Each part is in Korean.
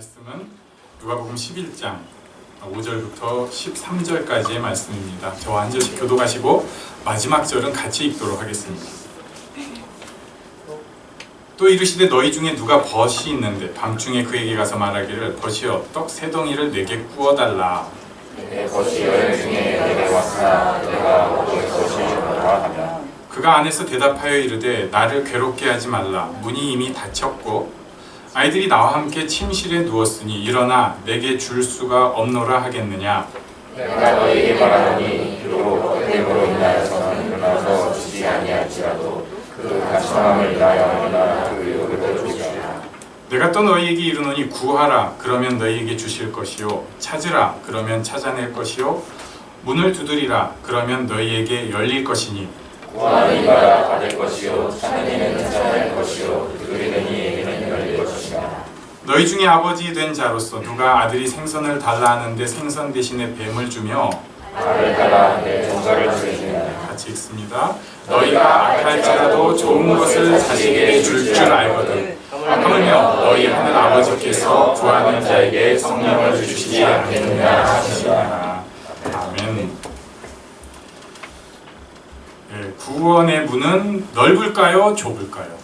말씀은 누가복음 11장 5절부터 13절까지의 말씀입니다. 저와 한 절씩 교독하시고 마지막 절은 같이 읽도록 하겠습니다. 또 이르시되 너희 중에 누가 벗이 있는데 밤중에 그에게 가서 말하기를 벗이여 떡 세 덩이를 내게 구워달라. 내 벗이 여행 중에 내게 왔으나 내가 먹을 것이 없노라 하며 그가 안에서 대답하여 이르되 나를 괴롭게 하지 말라. 문이 이미 닫혔고 아이들이 나와 함께 침실에 누웠으니 일어나 내게 줄 수가 없노라 하겠느냐. 내가 너희에게 말하노니 비록 헛됨으로 인하여서는 일어나서 주지 아니할지라도 그 간청함을 인하여 하느나 그 욕을 주시라. 내가 또 너희에게 이르노니 구하라 그러면 너희에게 주실 것이요 찾으라 그러면 찾아낼 것이요 문을 두드리라 그러면 너희에게 열릴 것이니 구하는 이가 받을 것이요 찾는 이는 찾아낼 것이요 두드리는 이에게는 열릴 것이라. 너희 중에 아버지 된 자로서 누가 아들이 생선을 달라 하는데 생선 대신에 뱀을 주며 나를 따라 내 종자를 주시느냐. 같이 읽습니다. 너희가 악할지라도 좋은 것을 자식에게 줄 줄 알거든 하물며 너희 하늘 아버지께서 구하는 자에게 성령을 주시지 않겠느냐 하시니라. 아멘. 네, 구원의 문은 넓을까요? 좁을까요?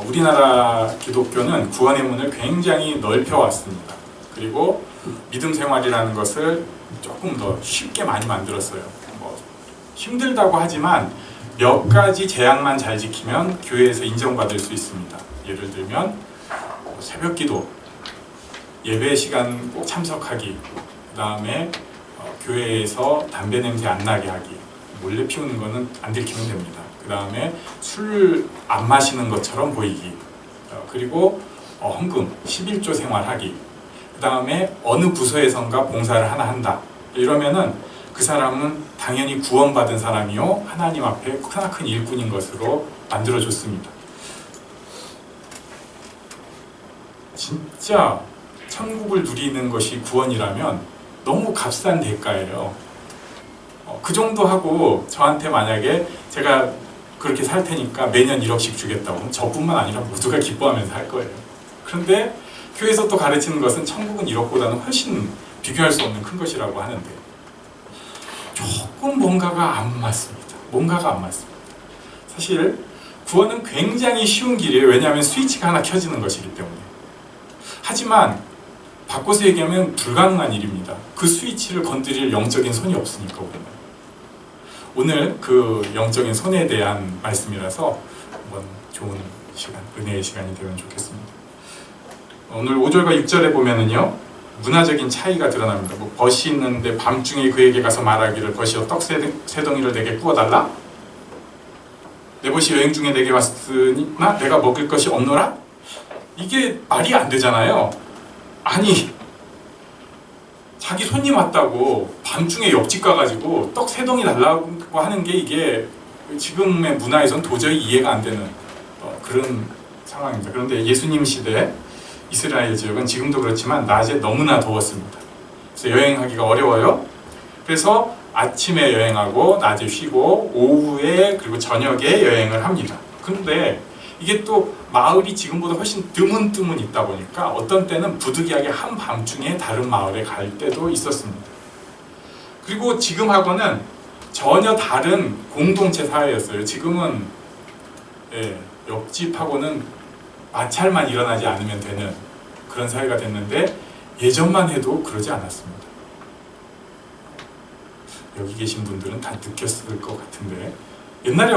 우리나라 기독교는 구원의 문을 굉장히 넓혀왔습니다. 그리고 믿음 생활이라는 것을 조금 더 쉽게 많이 만들었어요. 힘들다고 하지만 몇 가지 제약만 잘 지키면 교회에서 인정받을 수 있습니다. 예를 들면 새벽기도, 예배 시간 꼭 참석하기, 그 다음에 교회에서 담배 냄새 안 나게 하기, 몰래 피우는 거는 안 들키면 됩니다. 그 다음에 술 안 마시는 것처럼 보이기, 그리고 헌금, 11조 생활하기, 그 다음에 어느 부서에선가 봉사를 하나 한다. 이러면은 그 사람은 당연히 구원받은 사람이요 하나님 앞에 크나큰 일꾼인 것으로 만들어줬습니다. 진짜 천국을 누리는 것이 구원이라면 너무 값싼 대가예요. 그 정도 하고 저한테 만약에 제가 그렇게 살 테니까 매년 1억씩 주겠다고 하면 저뿐만 아니라 모두가 기뻐하면서 할 거예요. 그런데 교회에서 또 가르치는 것은 천국은 1억보다는 훨씬 비교할 수 없는 큰 것이라고 하는데 조금 뭔가가 안 맞습니다. 뭔가가 안 맞습니다. 사실 구원은 굉장히 쉬운 길이에요. 왜냐하면 스위치가 하나 켜지는 것이기 때문에. 하지만 바꿔서 얘기하면 불가능한 일입니다. 그 스위치를 건드릴 영적인 손이 없으니까 우리는. 오늘 그 영적인 손에 대한 말씀이라서 한번 좋은 시간, 은혜의 시간이 되면 좋겠습니다. 오늘 5절과 6절에 보면은요, 문화적인 차이가 드러납니다. 벗이 있는데 밤중에 그에게 가서 말하기를 벗이여 떡 세 덩이를 내게 구워달라? 내 벗이 여행 중에 내게 왔으나 내가 먹을 것이 없노라? 이게 말이 안 되잖아요. 아니, 자기 손님 왔다고 밤중에 옆집 가가지고 떡 세 덩이 달라고 하는 게 이게 지금의 문화에선 도저히 이해가 안 되는 그런 상황입니다. 그런데 예수님 시대 이스라엘 지역은 지금도 그렇지만 낮에 너무나 더웠습니다. 그래서 여행하기가 어려워요. 그래서 아침에 여행하고 낮에 쉬고 오후에 그리고 저녁에 여행을 합니다. 그런데 이게 또 마을이 지금보다 훨씬 드문드문 있다 보니까 어떤 때는 부득이하게 한밤중에 다른 마을에 갈 때도 있었습니다. 그리고 지금하고는 전혀 다른 공동체 사회였어요. 지금은 옆집하고는 마찰만 일어나지 않으면 되는 그런 사회가 됐는데 예전만 해도 그러지 않았습니다. 여기 계신 분들은 다 느꼈을 것 같은데 옛날에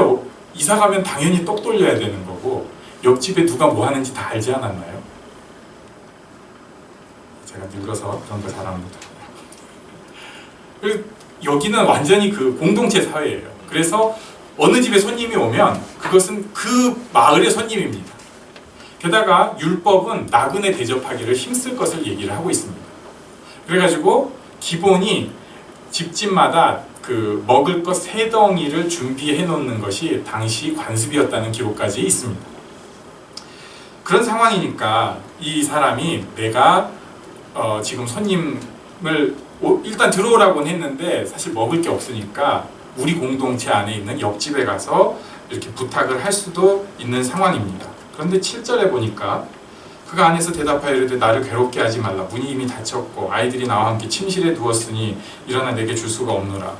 이사 가면 당연히 떡 돌려야 되는 거고 옆집에 누가 뭐 하는지 다 알지 않았나요? 제가 늙어서 그런 거 잘 압니다. 여기는 완전히 그 공동체 사회예요. 그래서 어느 집에 손님이 오면 그것은 그 마을의 손님입니다. 게다가 율법은 나그네 대접하기를 힘쓸 것을 얘기를 하고 있습니다. 그래가지고 기본이 집집마다 그 먹을 것 세 덩이를 준비해 놓는 것이 당시 관습이었다는 기록까지 있습니다. 그런 상황이니까 이 사람이 내가 지금 손님을 일단 들어오라고는 했는데 사실 먹을 게 없으니까 우리 공동체 안에 있는 옆집에 가서 이렇게 부탁을 할 수도 있는 상황입니다. 그런데 7절에 보니까 그가 안에서 대답하여 이르되 나를 괴롭게 하지 말라. 문이 이미 닫혔고 아이들이 나와 함께 침실에 누웠으니 일어나 내게 줄 수가 없노라.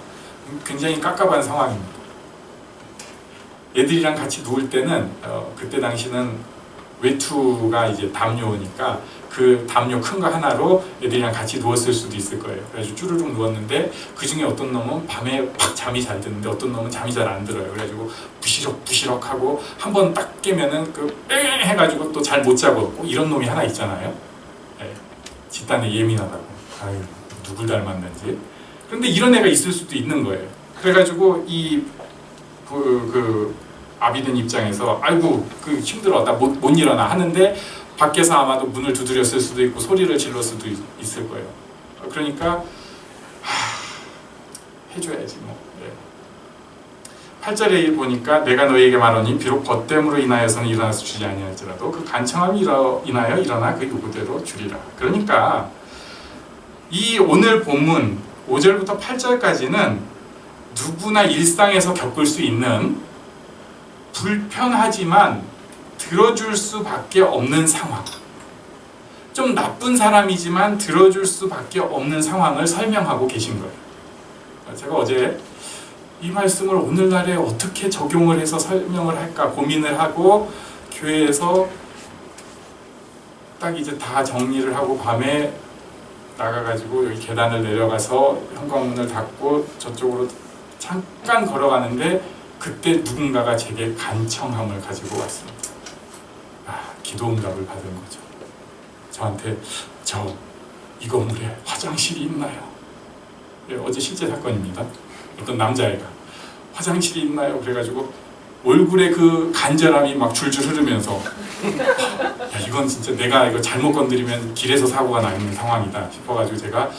굉장히 깝깝한 상황입니다. 애들이랑 같이 누울 때는 그때 당시는 외투가 이제 담요니까 그 담요 큰 거 하나로 애들이랑 같이 누웠을 수도 있을 거예요. 그래가지고 쭈르륵 누웠는데 그 중에 어떤 놈은 밤에 팍 잠이 잘 드는데 어떤 놈은 잠이 잘 안 들어요. 그래가지고 부시럭부시럭 하고 한 번 딱 깨면은 그 뺑 해가지고 또 잘 못 자고 있고 이런 놈이 하나 있잖아요. 네. 집단에 예민하다고. 아유 누굴 닮았는지. 그런데 이런 애가 있을 수도 있는 거예요. 그래가지고 그 아비든 입장에서 아이고 그 힘들어 나 못 일어나 하는데 밖에서 아마도 문을 두드렸을 수도 있고 소리를 질렀을 수도 있을 거예요. 그러니까 해줘야지 뭐. 네. 8절에 보니까 내가 너희에게 말하니 비록 벗됨으로 인하여서는 일어나서 주지 아니할지라도 그 간청함이 인하여 일어나 그 요구대로 주리라. 그러니까 이 오늘 본문 5절부터 8절까지는 누구나 일상에서 겪을 수 있는 불편하지만 들어줄 수밖에 없는 상황, 좀 나쁜 사람이지만 들어줄 수밖에 없는 상황을 설명하고 계신 거예요. 제가 어제 이 말씀을 오늘날에 어떻게 적용을 해서 설명을 할까 고민을 하고 교회에서 딱 이제 다 정리를 하고 밤에 나가가지고 여기 계단을 내려가서 현관문을 닫고 저쪽으로 잠깐 걸어가는데 그때 누군가가 제게 간청함을 가지고 왔습니다. 기도 응답을 받은 거죠. 저한테 이 건물에 화장실이 있나요? 네, 어제 실제 사건입니다. 어떤 남자애가 화장실이 있나요? 그래가지고 얼굴에 그 간절함이 막 줄줄 흐르면서 야 이건 진짜 내가 이거 잘못 건드리면 길에서 사고가 나는 상황이다 싶어가지고 제가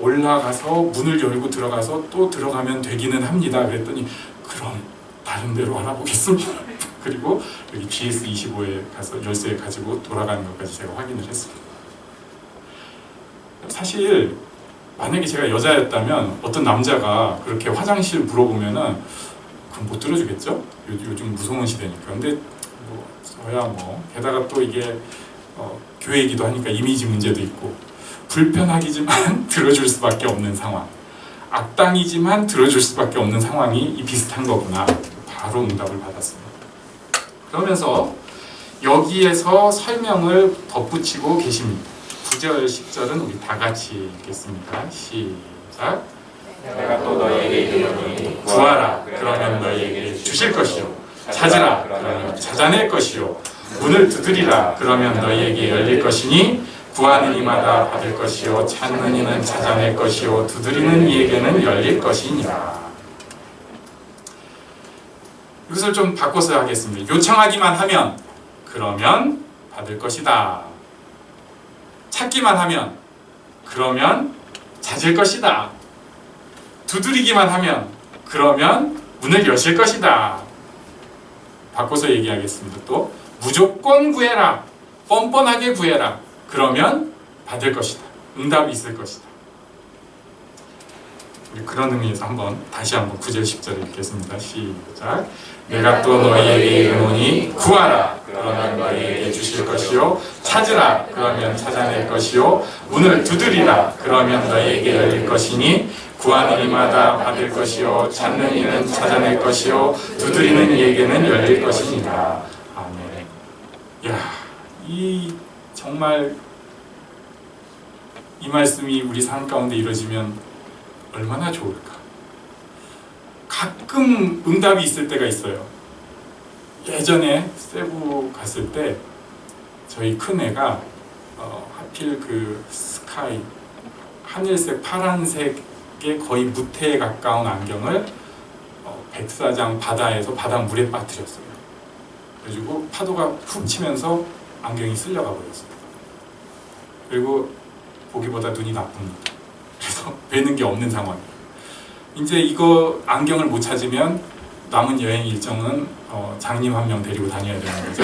올라가서 문을 열고 들어가서 또 들어가면 되기는 합니다. 그랬더니 그럼 다른 데로 알아보겠습니다. 그리고 여기 GS25에 가서 열쇠 가지고 돌아가는 것까지 제가 확인을 했습니다. 사실 만약에 제가 여자였다면 어떤 남자가 그렇게 화장실 물어보면은 그럼 못 들어주겠죠? 요즘 무서운 시대니까. 근데 뭐 저야 뭐 게다가 또 이게 교회이기도 하니까 이미지 문제도 있고 불편하기지만 들어줄 수밖에 없는 상황, 악당이지만 들어줄 수밖에 없는 상황이 비슷한 거구나. 바로 응답을 받았습니다. 그러면서 여기에서 설명을 덧붙이고 계십니다. 9절, 10절은 우리 다 같이 읽겠습니다. 시작. 내가 또 너희에게 이르노니 구하라 그러면 너희에게 주실 것이요 찾으라 그러면 찾아낼 것이요 문을 두드리라 그러면 너희에게 열릴 것이니 구하는 이마다 받을 것이요 찾는 이는 찾아낼 것이요 두드리는 이에게는 열릴 것이니라. 이것을 좀 바꿔서 하겠습니다. 요청하기만 하면 그러면 받을 것이다. 찾기만 하면 그러면 찾을 것이다. 두드리기만 하면 그러면 문을 여실 것이다. 바꿔서 얘기하겠습니다. 또 무조건 구해라. 뻔뻔하게 구해라. 그러면 받을 것이다. 응답이 있을 것이다. 우리 그런 의미에서 다시 한번 9절 10절 읽겠습니다. 시작. 내가 또 너희에게 이르노니 구하라 그러면 너희에게 주실 것이요 찾으라 그러면 찾아낼 것이요 문을 두드리라 그러면 너희에게 열릴 것이니 구하는 이마다 받을 것이요 찾는 이는 찾아낼 것이요 두드리는 이에게는 열릴 것이니라. 아멘. 야, 정말 이 말씀이 우리 삶 가운데 이루어지면 얼마나 좋을까. 가끔 응답이 있을 때가 있어요. 예전에 세부 갔을 때 저희 큰애가 하필 그 스카이 하늘색 파란색의 거의 무태에 가까운 안경을 백사장 바다에서 바닷물에 빠뜨렸어요. 그래가지고 파도가 훅 치면서 안경이 쓸려가 버렸어요. 그리고 보기보다 눈이 나쁩니다. 그래서 뵈는 게 없는 상황이에요. 이제 이거 안경을 못 찾으면 남은 여행 일정은 장님 한 명 데리고 다녀야 되는 거죠.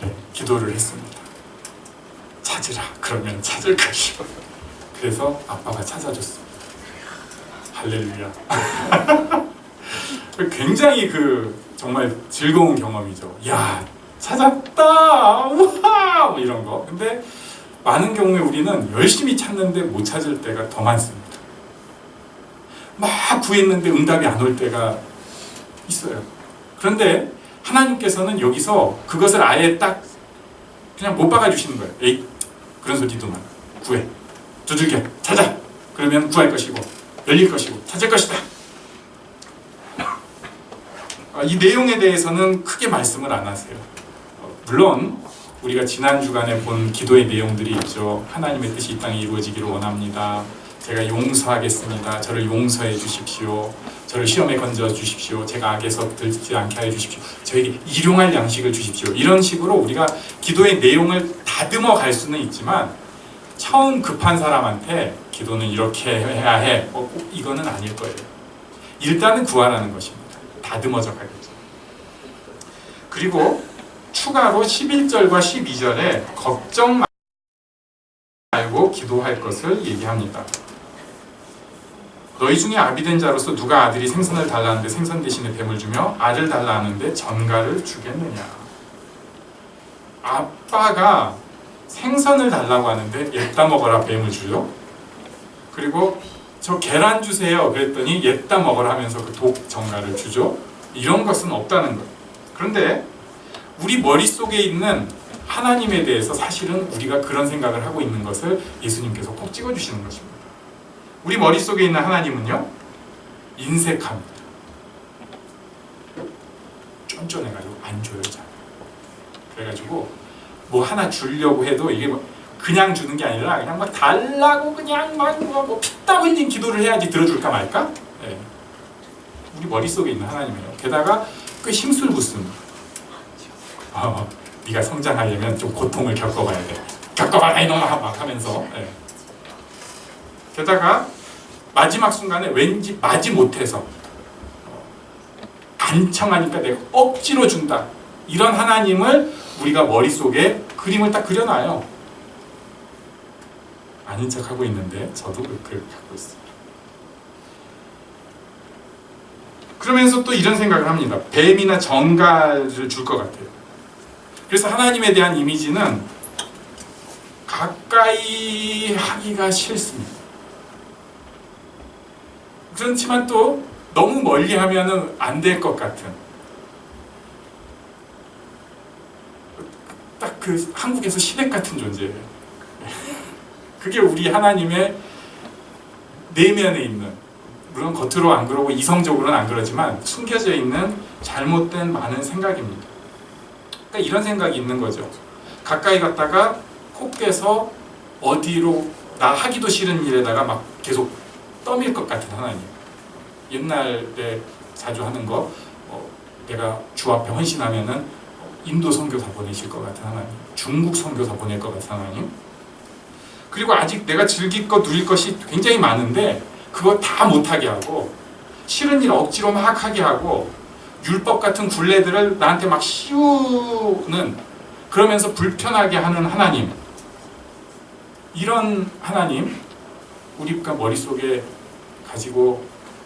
네, 기도를 했습니다. 찾으라 그러면 찾을 것이요. 그래서 아빠가 찾아줬습니다. 할렐루야. 굉장히 정말 즐거운 경험이죠. 야, 찾았다! 우와! 뭐 이런 거. 근데 많은 경우에 우리는 열심히 찾는데 못 찾을 때가 더 많습니다. 막 구했는데 응답이 안 올 때가 있어요. 그런데 하나님께서는 여기서 그것을 아예 딱 그냥 못 박아주시는 거예요. 에이, 그런 소리도 만 구해. 두들겨. 찾아. 그러면 구할 것이고 열릴 것이고 찾을 것이다. 이 내용에 대해서는 크게 말씀을 안 하세요. 물론 우리가 지난 주간에 본 기도의 내용들이 있죠. 하나님의 뜻이 이 땅에 이루어지기를 원합니다. 제가 용서하겠습니다. 저를 용서해 주십시오. 저를 시험에 건져 주십시오. 제가 악에서 들지 않게 해 주십시오. 저에게 일용할 양식을 주십시오. 이런 식으로 우리가 기도의 내용을 다듬어 갈 수는 있지만 처음 급한 사람한테 기도는 이렇게 해야 해. 꼭 이거는 아닐 거예요. 일단은 구하라는 것입니다. 다듬어져 가겠죠. 그리고 추가로 11절과 12절에 걱정 말고 기도할 것을 얘기합니다. 너희 중에 아비된 자로서 누가 아들이 생선을 달라는데 생선 대신에 뱀을 주며 알을 달라는데 전갈을 주겠느냐. 아빠가 생선을 달라고 하는데 옛다 먹어라 뱀을 주죠. 그리고 저 계란 주세요 그랬더니 옛다 먹으라 하면서 그 독 전갈을 주죠. 이런 것은 없다는 거예요. 그런데 우리 머릿속에 있는 하나님에 대해서 사실은 우리가 그런 생각을 하고 있는 것을 예수님께서 꼭 찍어주시는 것입니다. 우리 머릿속에 있는 하나님은요, 인색합니다. 쫀쫀해가지고 안 줘요. 잘. 그래가지고 뭐 하나 주려고 해도 이게 뭐 그냥 주는 게 아니라 그냥 막 달라고 그냥 막 뭐 피땀 흘린 기도를 해야지 들어줄까 말까? 네. 우리 머릿속에 있는 하나님이에요. 게다가 꽤 심술궂습니다. 네가 성장하려면 좀 고통을 겪어봐야 돼. 겪어봐라 이놈아 막 하면서. 네. 게다가 마지막 순간에 왠지 마지 못해서 간청하니까 내가 억지로 준다. 이런 하나님을 우리가 머릿속에 그림을 딱 그려놔요. 아닌 척하고 있는데 저도 그렇게 갖고 있습니다. 그러면서 또 이런 생각을 합니다. 뱀이나 정갈을 줄 것 같아요. 그래서 하나님에 대한 이미지는 가까이 하기가 싫습니다. 그렇지만 또 너무 멀리 하면은 안 될 것 같은, 딱 그 한국에서 시댁 같은 존재예요. 그게 우리 하나님의 내면에 있는, 물론 겉으로 안 그러고 이성적으로는 안 그러지만 숨겨져 있는 잘못된 많은 생각입니다. 그러니까 이런 생각이 있는 거죠. 가까이 갔다가 코 깨서 어디로 나 하기도 싫은 일에다가 막 계속 떠밀 것 같은 하나님. 옛날에 자주 하는 거, 내가 주 앞에 헌신하면은 인도 선교사 보내실 것 같은 하나님, 중국 선교사 보낼 것 같은 하나님. 그리고 아직 내가 즐길 것 누릴 것이 굉장히 많은데 그거 다 못하게 하고, 싫은 일 억지로 막 하게 하고, 율법 같은 굴레들을 나한테 막 씌우는, 그러면서 불편하게 하는 하나님. 이런 하나님 우리가 머릿속에 가지고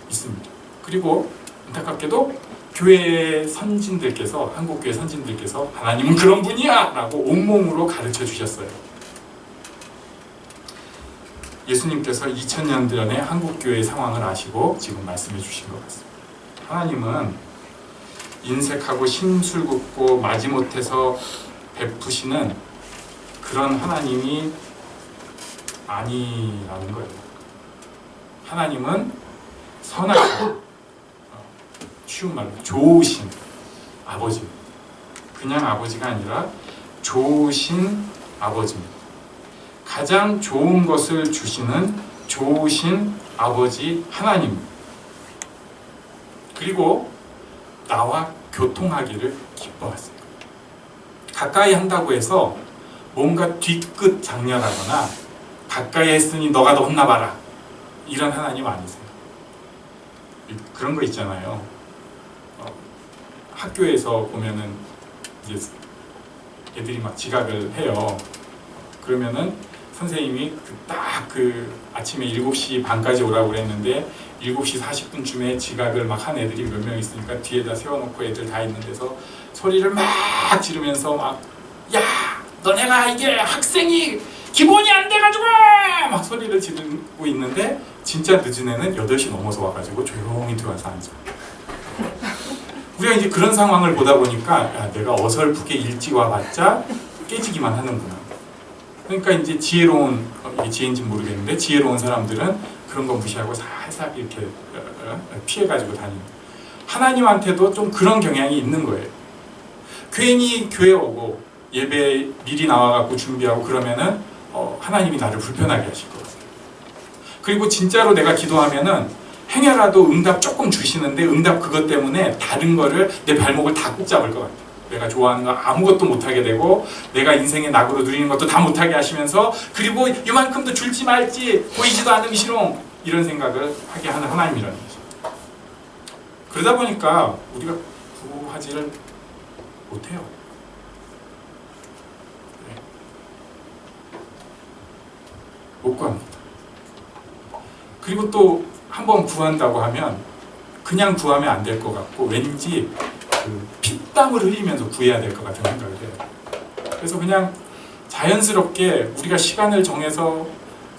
있습니다. 그리고 안타깝게도 교회 선진들께서, 한국교회 선진들께서 하나님은 그런 분이야! 라고 온몸으로 가르쳐 주셨어요. 예수님께서 2000년 전에 한국교회의 상황을 아시고 지금 말씀해 주신 것 같습니다. 하나님은 인색하고 심술궂고 마지못해서 베푸시는 그런 하나님이 아니라는 거예요. 하나님은 선하고 쉬운 말로 좋으신 아버지입니다. 그냥 아버지가 아니라 좋으신 아버지입니다. 가장 좋은 것을 주시는 좋으신 아버지 하나님. 그리고 나와 교통하기를 기뻐하세요. 가까이 한다고 해서 뭔가 뒤끝 장렬하거나 가까이 했으니 너가 더 혼나봐라, 이런 하나님 아니세요. 그런 거 있잖아요. 학교에서 보면은 이제 애들이 막 지각을 해요. 그러면은 선생님이 딱 그 아침에 7시 반까지 오라고 그랬는데 7시 40분쯤에 지각을 막 한 애들이 몇 명 있으니까 뒤에다 세워놓고 애들 다 있는 데서 소리를 막 지르면서 막 야! 너네가 이게 학생이 기본이 안 돼가지고 막 소리를 지르고 있는데 진짜 늦은 애는 8시 넘어서 와가지고 조용히 들어와서 앉아. 우리가 이제 그런 상황을 보다 보니까 야, 내가 어설프게 일찍 와봤자 깨지기만 하는구나. 그러니까 이제 지혜로운, 이게 지혜인지는 모르겠는데 지혜로운 사람들은 그런 거 무시하고 살살 이렇게 피해가지고 다니는. 하나님한테도 좀 그런 경향이 있는 거예요. 괜히 교회 오고 예배 미리 나와갖고 준비하고 그러면은 하나님이 나를 불편하게 하실 것 같아요. 그리고 진짜로 내가 기도하면은 행여라도 응답 조금 주시는데 응답 그것 때문에 다른 거를 내 발목을 다 꼭 잡을 것 같아요. 내가 좋아하는 거 아무것도 못하게 되고 내가 인생의 낙으로 누리는 것도 다 못하게 하시면서 그리고 이만큼도 줄지 말지 보이지도 않는 시롱 이런 생각을 하게 하는 하나님이라는 거죠. 그러다 보니까 우리가 구하지를 못해요. 못 구합니다. 그리고 또 한번 구한다고 하면 그냥 구하면 안 될 것 같고 왠지 그 피땀을 흘리면서 구해야 될 것 같은 생각을 해요. 그래서 그냥 자연스럽게 우리가 시간을 정해서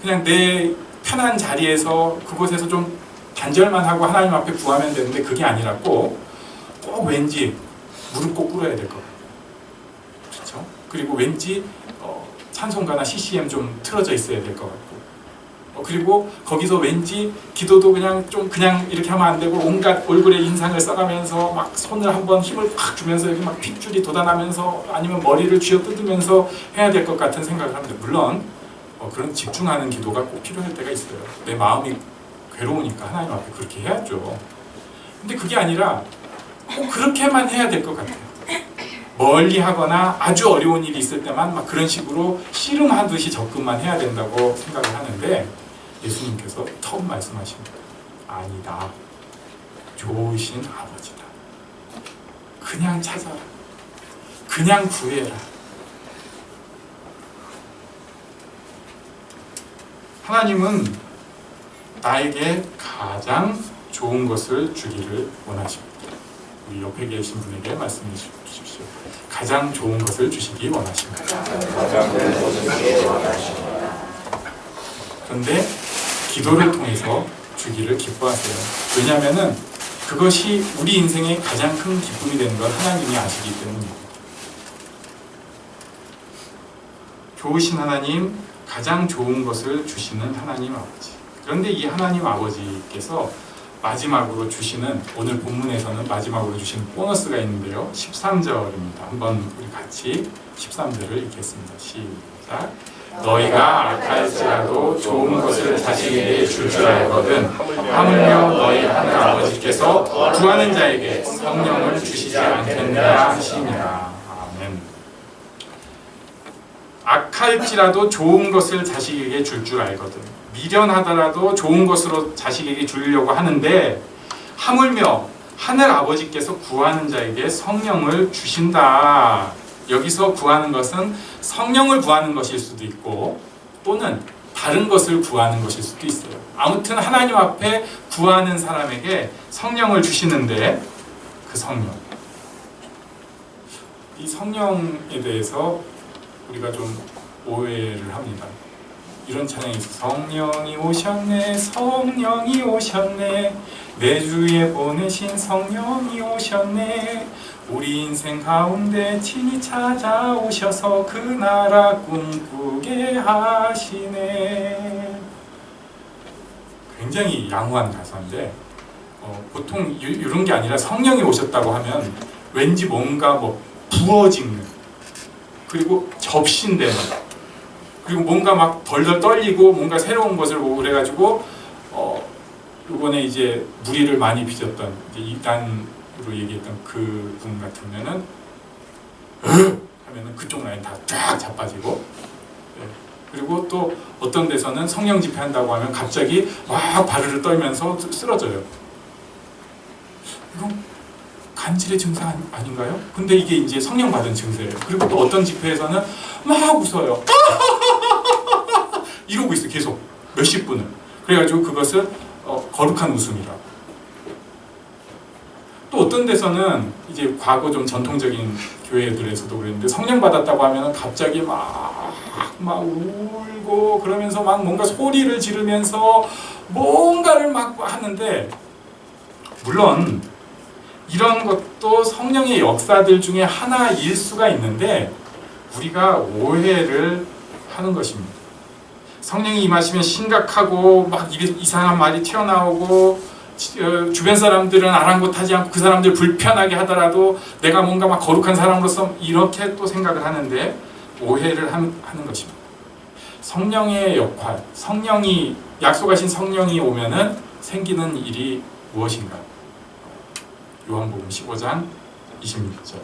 그냥 내 편한 자리에서 그곳에서 좀 단절만 하고 하나님 앞에 구하면 되는데 그게 아니라 꼭 왠지 무릎 꼭 꿇어야 될 것 같아요. 그렇죠? 그리고 왠지 찬송가나 CCM 좀 틀어져 있어야 될 것 같고 그리고 거기서 왠지 기도도 그냥 이렇게 하면 안 되고 온갖 얼굴에 인상을 써가면서 막 손을 한번 힘을 확 주면서 여기 막 핏줄이 돋아나면서 아니면 머리를 쥐어뜯으면서 해야 될 것 같은 생각을 합니다. 물론 그런 집중하는 기도가 꼭 필요할 때가 있어요. 내 마음이 괴로우니까 하나님 앞에 그렇게 해야죠. 근데 그게 아니라 꼭 그렇게만 해야 될 것 같아요. 멀리 하거나 아주 어려운 일이 있을 때만 막 그런 식으로 씨름하듯이 접근만 해야 된다고 생각을 하는데 예수님께서 처음 말씀하십니다. 아니다. 좋으신 아버지다. 그냥 찾아라. 그냥 구해라. 하나님은 나에게 가장 좋은 것을 주기를 원하십니다. 우리 옆에 계신 분에게 말씀해 주십시오. 가장 좋은 것을 주시기 원하십니다. 그런데 기도를 통해서 주기를 기뻐하세요. 왜냐하면 그것이 우리 인생의 가장 큰 기쁨이 되는 걸 하나님이 아시기 때문입니다. 좋으신 하나님, 가장 좋은 것을 주시는 하나님 아버지. 그런데 이 하나님 아버지께서 마지막으로 주시는, 오늘 본문에서는 마지막으로 주시는 보너스가 있는데요. 13절입니다. 한번 우리 같이 13절을 읽겠습니다. 시작. 너희가 악할지라도 좋은 것을 자식에게 줄 줄 알거든 하물며 너희 하늘 아버지께서 구하는 자에게 성령을 주시지 않겠느냐 하시니라. 아멘. 악할지라도 좋은 것을 자식에게 줄 줄 알거든. 미련하더라도 좋은 것으로 자식에게 주려고 하는데 하물며 하늘 아버지께서 구하는 자에게 성령을 주신다. 여기서 구하는 것은 성령을 구하는 것일 수도 있고 또는 다른 것을 구하는 것일 수도 있어요. 아무튼 하나님 앞에 구하는 사람에게 성령을 주시는데 그 성령, 이 성령에 대해서 우리가 좀 오해를 합니다. 이런 찬양이 있어요. 성령이 오셨네, 성령이 오셨네, 내 주에 보내신 성령이 오셨네, 우리 인생 가운데 친히 찾아오셔서 그 나라 꿈꾸게 하시네. 굉장히 양호한 가사인데 보통 이런 게 아니라 성령이 오셨다고 하면 왠지 뭔가 뭐 부어지는, 그리고 접신되는, 그리고 뭔가 막 덜덜 떨리고 뭔가 새로운 것을 보고 그래가지고 이번에 이제 무리를 많이 빚었던 이제 이단으로 얘기했던 그 분 같으면은 하면은 그쪽 라인 다 쫙 자빠지고, 그리고 또 어떤 데서는 성령 집회한다고 하면 갑자기 막 바르르 떨면서 쓰러져요. 이건 간질의 증상 아닌가요? 근데 이게 이제 성령 받은 증세예요. 그리고 또 어떤 집회에서는 막 웃어요. 이러고 있어 계속 몇십 분을. 그래가지고 그것을 거룩한 웃음이라고. 또 어떤 데서는 이제 과거 좀 전통적인 교회들에서도 그랬는데 성령 받았다고 하면 갑자기 막 울고 그러면서 막 뭔가 소리를 지르면서 뭔가를 막 하는데, 물론 이런 것도 성령의 역사들 중에 하나일 수가 있는데 우리가 오해를 하는 것입니다. 성령이 임하시면 심각하고 막 입에 이상한 말이 튀어나오고 주변 사람들은 아랑곳하지 않고 그 사람들 불편하게 하더라도 내가 뭔가 막 거룩한 사람으로서 이렇게 또 생각을 하는데 오해를 하는 것입니다. 성령의 역할, 성령이 약속하신 성령이 오면은 생기는 일이 무엇인가? 요한복음 15장 26절.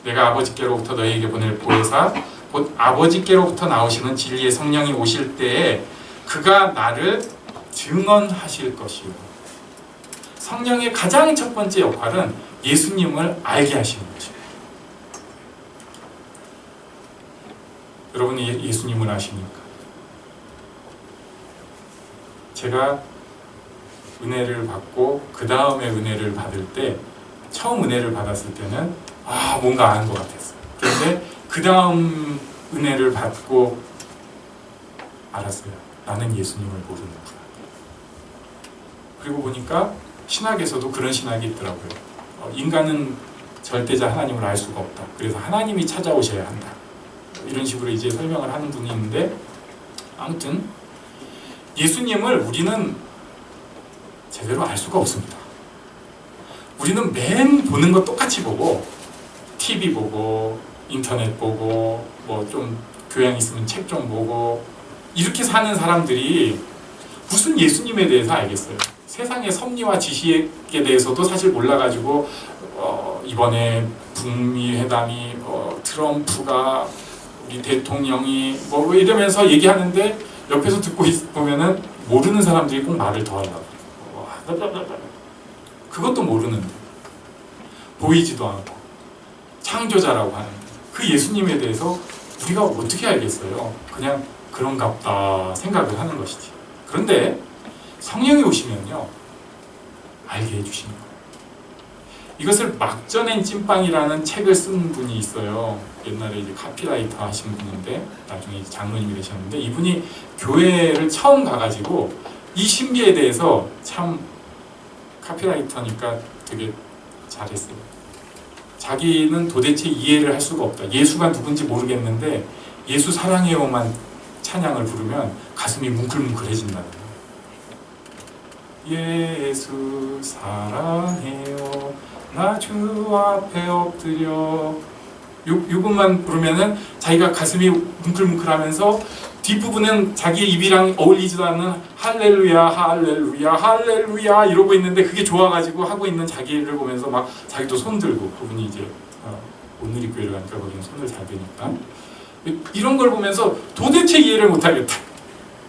내가 아버지께로부터 너희에게 보낼 보혜사 곧 아버지께로부터 나오시는 진리의 성령이 오실 때에 그가 나를 증언하실 것이요. 성령의 가장 첫 번째 역할은 예수님을 알게 하시는 것입니다. 여러분이 예수님을 아십니까? 제가 은혜를 받고 그 다음에 은혜를 받을 때, 처음 은혜를 받았을 때는 뭔가 아는 것 같았어요. 그런데 그 다음 은혜를 받고 알았어요. 나는 예수님을 모르는구나. 그리고 보니까 신학에서도 그런 신학이 있더라고요. 인간은 절대자 하나님을 알 수가 없다. 그래서 하나님이 찾아오셔야 한다. 이런 식으로 이제 설명을 하는 분이 있는데, 아무튼 예수님을 우리는 제대로 알 수가 없습니다. 우리는 맨 보는 거 똑같이 보고, TV 보고, 인터넷 보고, 뭐 좀 교양 있으면 책 좀 보고, 이렇게 사는 사람들이 무슨 예수님에 대해서 알겠어요? 세상의 섭리와 지식에 대해서도 사실 몰라가지고 이번에 북미 회담이 트럼프가 우리 대통령이 뭐 이러면서 얘기하는데 옆에서 듣고 보면은 모르는 사람들이 꼭 말을 더 하려고. 그것도 모르는데, 보이지도 않고 창조자라고 하는데 그 예수님에 대해서 우리가 어떻게 알겠어요? 그냥 그런갑다 생각을 하는 것이지. 그런데 성령이 오시면요, 알게 해주시는 거예요. 이것을 막전엔 찐빵이라는 책을 쓴 분이 있어요. 옛날에 이제 카피라이터 하신 분인데 나중에 이제 장로님이 되셨는데, 이분이 교회를 처음 가가지고 이 신비에 대해서, 참 카피라이터니까 되게 잘했어요. 자기는 도대체 이해를 할 수가 없다. 예수가 누군지 모르겠는데 예수 사랑해요만 찬양을 부르면 가슴이 뭉클뭉클해진다는 거예요. 예수 사랑해요 나 주 앞에 엎드려, 요것만 부르면은 자기가 가슴이 뭉클뭉클하면서 뒷부분은 자기의 입이랑 어울리지도 않는 할렐루야 할렐루야 할렐루야 이러고 있는데 그게 좋아가지고 하고 있는 자기를 보면서 막 자기도 손 들고, 그분이 이제 오늘이 교회를 가니까 거기는 손을 잘 대니까 이런 걸 보면서 도대체 이해를 못하겠다.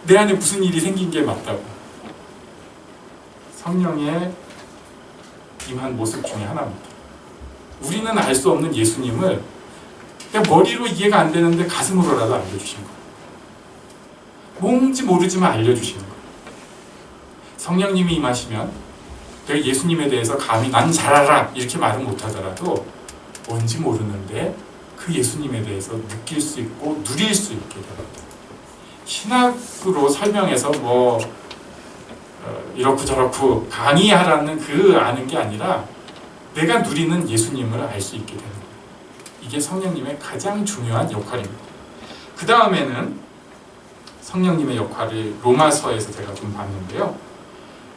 내 안에 무슨 일이 생긴 게 맞다고. 성령의 임한 모습 중에 하나입니다. 우리는 알 수 없는 예수님을 그냥 머리로 이해가 안 되는데 가슴으로라도 알려주신 거예요. 뭔지 모르지만 알려주시는 거예요. 성령님이 임하시면 내가 예수님에 대해서 감히 난 잘 알아 이렇게 말은 못하더라도 뭔지 모르는데 그 예수님에 대해서 느낄 수 있고 누릴 수 있게 됩니다. 신학으로 설명해서 뭐 이렇고 저렇고 강의하라는 그 아는 게 아니라 내가 누리는 예수님을 알 수 있게 되는 거예요. 이게 성령님의 가장 중요한 역할입니다. 그 다음에는 성령님의 역할을 로마서에서 제가 좀 봤는데요.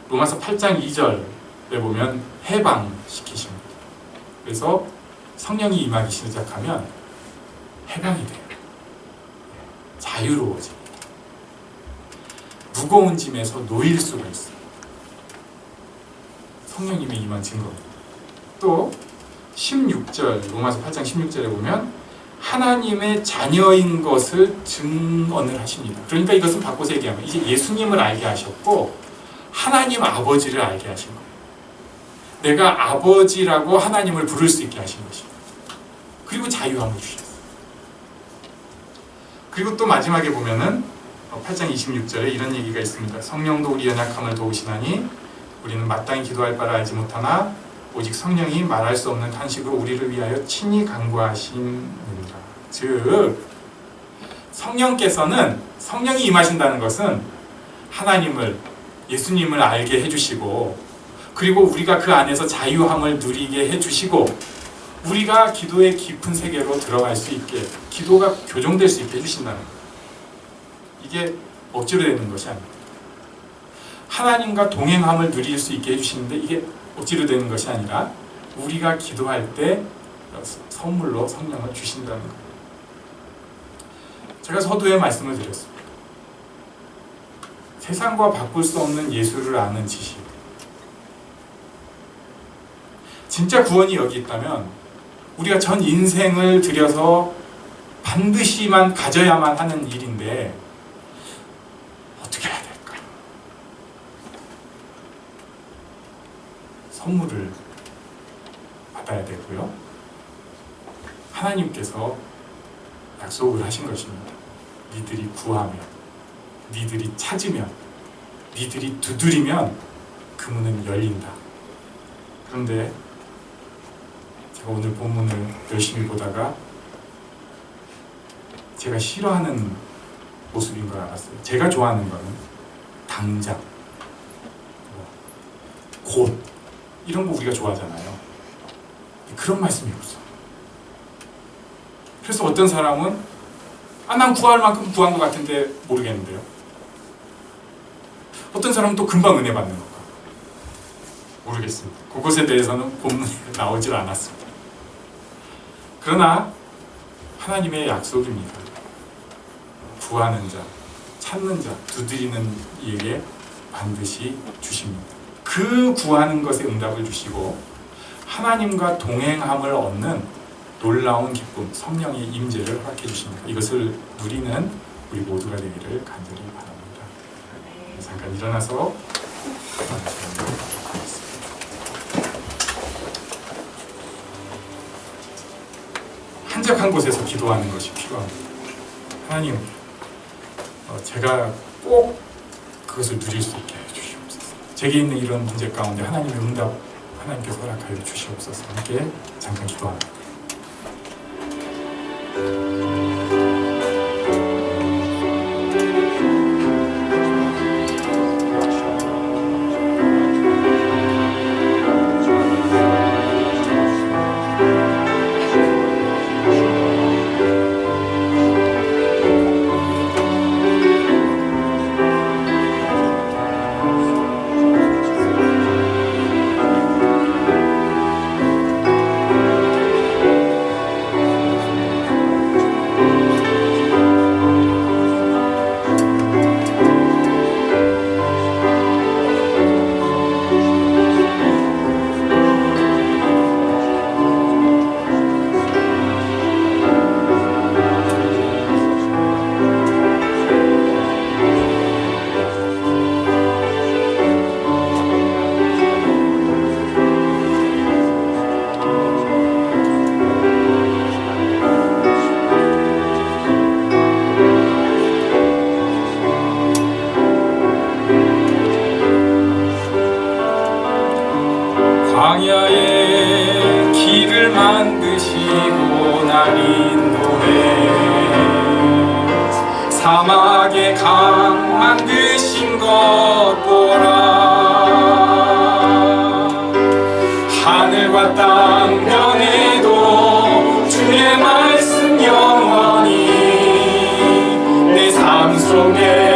로마서 8장 2절에 보면 해방시키십니다. 그래서 성령이 임하기 시작하면 해방이 돼요. 자유로워집니다. 무거운 짐에서 놓일 수가 있어요. 성령님의 임한 증거입니다. 또 16절, 로마서 8장 16절에 보면 하나님의 자녀인 것을 증언을 하십니다. 그러니까 이것은 바꿔서 얘기하면 이제 예수님을 알게 하셨고 하나님 아버지를 알게 하신 거예요. 내가 아버지라고 하나님을 부를 수 있게 하신 것입니다. 그리고 자유함을 주셨어요. 그리고 또 마지막에 보면은 8장 26절에 이런 얘기가 있습니다. 성령도 우리 연약함을 도우시나니 우리는 마땅히 기도할 바를 알지 못하나 오직 성령이 말할 수 없는 탄식으로 우리를 위하여 친히 간구하심이니라. 즉 성령께서는, 성령이 임하신다는 것은 하나님을, 예수님을 알게 해주시고, 그리고 우리가 그 안에서 자유함을 누리게 해주시고, 우리가 기도의 깊은 세계로 들어갈 수 있게, 기도가 교정될 수 있게 해주신다는 거예요. 이게 억지로 되는 것이 아닙니다. 하나님과 동행함을 누릴 수 있게 해주시는데 이게 억지로 되는 것이 아니라 우리가 기도할 때 선물로 성령을 주신다는 거예요. 제가 서두에 말씀을 드렸습니다. 세상과 바꿀 수 없는 예수를 아는 지식. 진짜 구원이 여기 있다면 우리가 전 인생을 들여서 반드시만 가져야만 하는 일인데 어떻게 해야 될까? 선물을 받아야 되고요. 하나님께서 약속을 하신 것입니다. 니들이 구하면, 니들이 찾으면, 니들이 두드리면 그 문은 열린다. 그런데 제가 오늘 본문을 열심히 보다가 제가 싫어하는 모습인 걸 알았어요. 제가 좋아하는 거는 당장, 곧 이런 거 우리가 좋아하잖아요. 그런 말씀이 없어. 그래서 어떤 사람은 난 구할 만큼 구한 것 같은데 모르겠는데요. 어떤 사람은 또 금방 은혜 받는 것 같고 모르겠습니다. 그것에 대해서는 본문에 나오질 않았습니다. 그러나 하나님의 약속입니다. 구하는 자, 찾는 자, 두드리는 이에게 반드시 주십니다. 그 구하는 것에 응답을 주시고 하나님과 동행함을 얻는 놀라운 기쁨, 성령의 임재를 허락해 주십니다. 이것을 누리는 우리 모두가 되기를 간절히 바랍니다. 잠깐 일어나서 한적한 곳에서 기도하는 것이 필요합니다. 하나님, 제가 꼭 그것을 누릴 수 있게 해주시옵소서. 제게 있는 이런 문제 가운데 하나님의 응답, 하나님께서 허락하여 주시옵소서. 함께 잠깐 기도합니다. 광야에 길을 만드시고 날 인도해 사막에 강 만드신 것 보라. 하늘과 땅 변해도 주의 말씀 영원히 내 삶 속에